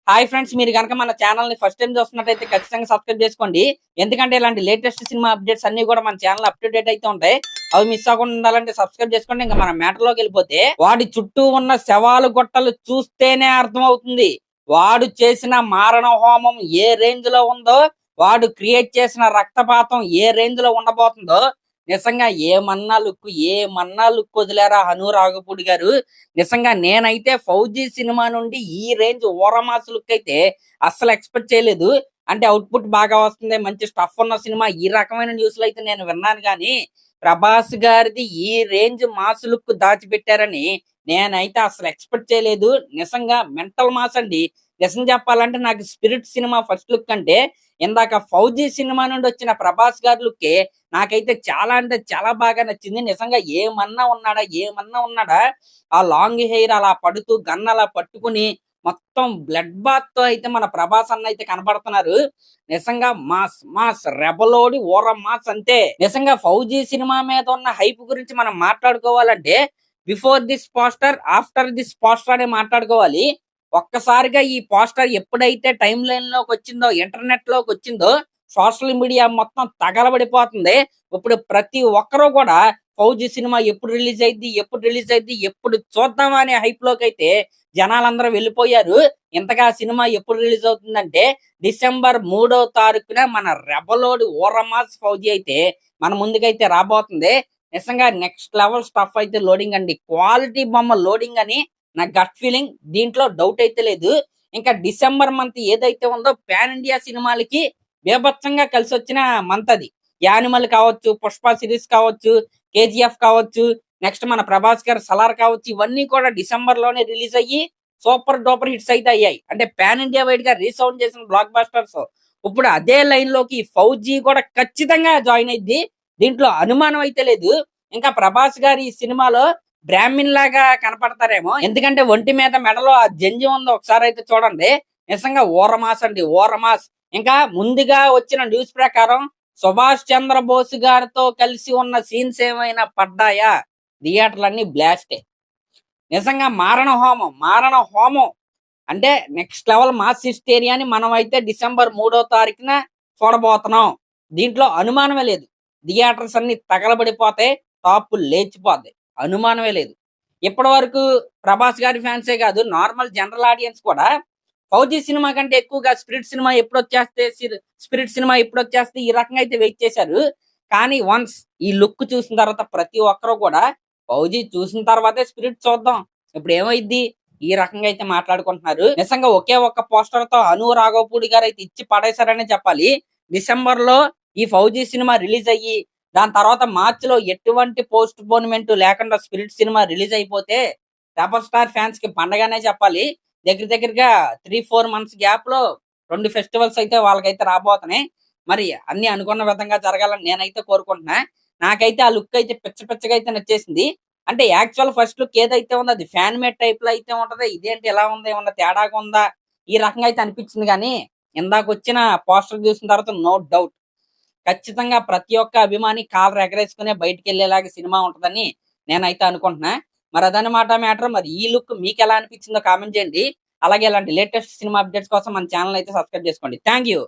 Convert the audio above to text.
Hi friends, మీరు గనక మన ఛానల్ ని ఫస్ట్ టైం చూస్తున్నట్టయితే ఖచ్చితంగా సబ్స్క్రైబ్ చేసుకోండి. ఎందుకంటే ఇలాంటి లేటెస్ట్ సినిమా అప్డేట్స్ అన్ని కూడా మన ఛానల్ అప్ టు డేట్ అయితే ఉంటాయి. అవి మిస్ అవ్వకుండా ఉండాలంటే సబ్స్క్రైబ్ చేసుకోండి. ఇంకా మన మ్యాటర్ లోకి వెళ్ళిపోతే, వాడి చుట్టూ ఉన్న శవాలు గొట్టలు చూస్తేనే అర్థం అవుతుంది వాడు చేసిన మారణ హోమం ఏ రేంజ్ లో ఉందో, వాడు క్రియేట్ చేసిన రక్తపాతం ఏ రేంజ్ లో ఉండబోతుందో. నిజంగా ఏమన్నా లుక్ వదిలేరా హను రాఘపూడి గారు. నిజంగా నేనైతే ఫౌజీ సినిమా నుండి ఈ రేంజ్ ఓరమాస్ లుక్ అయితే అస్సలు ఎక్స్పెక్ట్ చేయలేదు. అంటే అవుట్పుట్ బాగా వస్తుంది, మంచి స్టఫ్ ఉన్న సినిమా, ఈ రకమైన న్యూస్లు అయితే నేను విన్నాను. కానీ ప్రభాస్ గారిది ఈ రేంజ్ మాస్ లుక్ దాచిపెట్టారని నేనైతే అసలు ఎక్స్పెక్ట్ చేయలేదు. నిజంగా మెంటల్ మాస్ అండి. నిజం చెప్పాలంటే నాకు స్పిరిట్ సినిమా ఫస్ట్ లుక్ అంటే ఇందాక ఫౌజీ సినిమా నుండి వచ్చిన ప్రభాస్ గారి లుక్కే నాకైతే చాలా అంటే చాలా బాగా నచ్చింది. నిజంగా ఏమన్నా ఉన్నాడా ఆ లాంగ్ హెయిర్ అలా పడుతూ గన్ అలా పట్టుకుని మొత్తం బ్లడ్ బాత్ తో అయితే మన ప్రభాస్ అన్న అయితే కనపడుతున్నారు. నిజంగా మాస్ మాస్ రెబలోడి ఓర మాస్ అంతే. నిజంగా ఫౌజీ సినిమా మీద ఉన్న హైప్ గురించి మనం మాట్లాడుకోవాలంటే before this poster after this poster అని మాట్లాడుకోవాలి. ఒక్కసారిగా ఈ పోస్టర్ ఎప్పుడైతే టైం లైన్ లోకి వచ్చిందో, ఇంటర్నెట్ లోకి వచ్చిందో, సోషల్ మీడియా మొత్తం తగలబడిపోతుంది. ఇప్పుడు ప్రతి ఒక్కరూ కూడా ఫౌజీ సినిమా ఎప్పుడు చూద్దామా అనే హైప్ లోకి అయితే జనాలందరూ వెళ్ళిపోయారు. ఇంతగా సినిమా ఎప్పుడు రిలీజ్ అవుతుందంటే డిసెంబర్ 3వ తారీఖున మన రెబలోడి ఓరమాస్ ఫౌజీ అయితే మన ముందుకైతే రాబోతుంది. నిజంగా నెక్స్ట్ లెవెల్ స్టఫ్ అయితే లోడింగ్ అండి. క్వాలిటీ బొమ్మ లోడింగ్ అని నా గట్ ఫీలింగ్. దీంట్లో డౌట్ అయితే లేదు. ఇంకా డిసెంబర్ మంత్ ఏదైతే ఉందో పాన్ ఇండియా సినిమాలకి బీభత్సంగా కలిసి వచ్చిన మంత్ అది. యానిమల్ కావచ్చు, పుష్ప సిరీస్ కావచ్చు, కేజీఎఫ్ కావచ్చు, నెక్స్ట్ మన ప్రభాస్ గారు సలార్ కావచ్చు, ఇవన్నీ కూడా డిసెంబర్ లోనే రిలీజ్ అయ్యి సూపర్ డూపర్ హిట్స్ అయితే అయ్యాయి. అంటే పాన్ ఇండియా వైడ్ గా రీసౌండ్ చేసిన బ్లాక్ బస్టర్స్. ఇప్పుడు అదే లైన్ లోకి ఫౌజీ కూడా ఖచ్చితంగా జాయిన్ అయింది. దీంట్లో అనుమానం అయితే లేదు. ఇంకా ప్రభాస్ గారు ఈ సినిమాలో బ్రాహ్మిన్ లాగా కనపడతారేమో, ఎందుకంటే ఒంటి మీద మెడలో ఆ జంజి ఉందో ఒకసారి అయితే చూడండి. నిజంగా ఓరమాస్ అండి, ఓరమాస్. ఇంకా ముందుగా వచ్చిన న్యూస్ ప్రకారం సుభాష్ చంద్రబోస్ గారితో కలిసి ఉన్న సీన్స్ ఏమైనా పడ్డాయా? థియేటర్లన్నీ బ్లాస్టే. నిజంగా మారణ హోమం అంటే నెక్స్ట్ లెవెల్ మాస్ హిస్టేరియాని మనం అయితే డిసెంబర్ 3వ తారీఖున చూడబోతున్నాం. దీంట్లో అనుమానమే లేదు. థియేటర్స్ అన్ని తగలబడిపోతాయి, టాపులు లేచిపోతాయి, అనుమానమే లేదు. ఇప్పటి వరకు ప్రభాస్ గారి ఫ్యాన్సే కాదు, నార్మల్ జనరల్ ఆడియన్స్ కూడా ఫౌజీ సినిమా కంటే ఎక్కువగా స్పిరిట్ సినిమా ఎప్పుడు వచ్చేస్తే ఈ రకంగా అయితే వెయిట్ చేశారు. కానీ వన్స్ ఈ లుక్ చూసిన తర్వాత ప్రతి ఒక్కరు కూడా ఫౌజీ చూసిన తర్వాతే స్పిరిట్ చూద్దాం, ఇప్పుడు ఏమైద్ది, ఈ రకంగా అయితే మాట్లాడుకుంటున్నారు. నిజంగా ఒకే ఒక్క పోస్టర్ తో అను రాఘవపూడి గారు అయితే ఇచ్చి పడేశారనే చెప్పాలి. డిసెంబర్ లో ఈ ఫౌజీ సినిమా రిలీజ్ అయ్యి దాని తర్వాత మార్చ్ లో ఎటువంటి పోస్ట్ పోన్మెంట్ లేకుండా స్పిరిట్ సినిమా రిలీజ్ అయిపోతే రెబల్ స్టార్ ఫ్యాన్స్ కి పండగానే చెప్పాలి. దగ్గరగా 3-4 మంత్స్ గ్యాప్ లో 2 ఫెస్టివల్స్ అయితే వాళ్ళకైతే రాబోతున్నాయి. మరి అన్ని అనుకున్న విధంగా జరగాలని నేనైతే కోరుకుంటున్నా. నాకైతే ఆ లుక్ అయితే పిచ్చగా అయితే నచ్చేసింది. అంటే యాక్చువల్ ఫస్ట్ లుక్ ఏదైతే ఉందో అది ఫ్యాన్ మేడ్ టైప్ లో అయితే ఉంటది. ఇదేంటి ఎలా ఉంది, ఏమన్నా తేడాగా ఉందా, ఈ రకంగా అయితే అనిపించింది. కానీ ఇందాక వచ్చిన పోస్టర్ చూసిన తర్వాత నో డౌట్ ఖచ్చితంగా ప్రతి ఒక్క అభిమాని కాలర్ ఎగరేసుకునే బయటికి వెళ్ళేలాగా సినిమా ఉంటదని నేనైతే అనుకుంటున్నా. మరి అదనమాట మ్యాటర్. మరి ఈ లుక్ మీకు ఎలా అనిపించిందో కామెంట్ చేయండి. అలాగే ఇలాంటి లేటెస్ట్ సినిమా అప్డేట్స్ కోసం మన ఛానల్ అయితే సబ్స్క్రైబ్ చేసుకోండి. Thank you.